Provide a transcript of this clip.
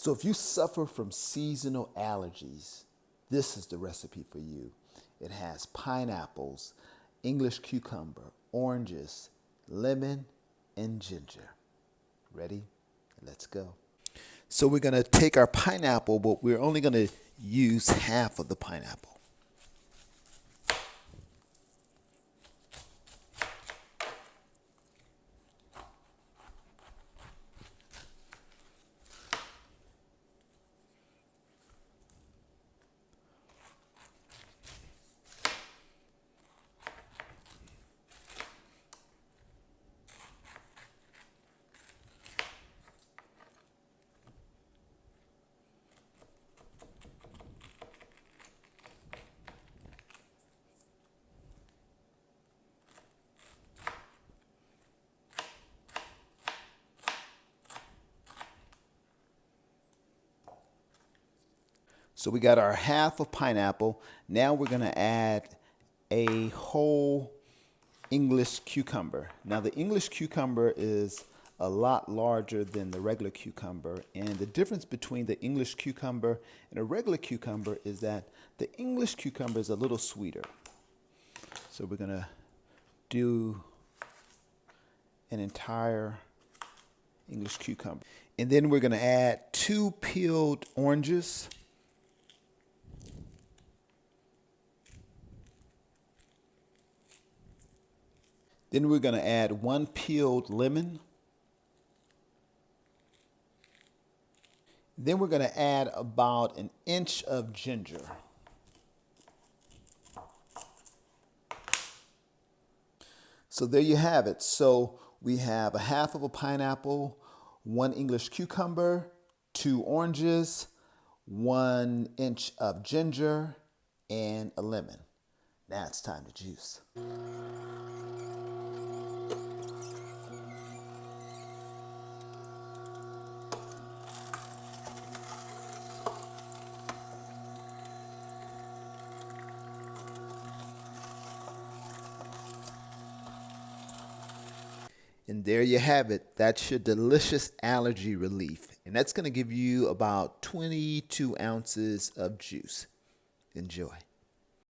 So if you suffer from seasonal allergies, this is the recipe for you. It has pineapples, English cucumber, oranges, lemon, and ginger. Ready? Let's go. So we're going to take our pineapple, but we're only going to use half of the pineapple. So we got our half of pineapple. Now we're going to add a whole English cucumber. Now the English cucumber is a lot larger than the regular cucumber, and the difference between the English cucumber and a regular cucumber is that the English cucumber is a little sweeter. So we're going to do an entire English cucumber. And then we're going to add 2 peeled oranges. Then we're going to add 1 peeled lemon. Then we're going to add about 1 inch of ginger. So there you have it. So we have a half of a pineapple, 1 English cucumber, 2 oranges, 1 inch of ginger, and a lemon. Now it's time to juice. And there you have it. That's your delicious allergy relief. And that's going to give you about 22 ounces of juice. Enjoy.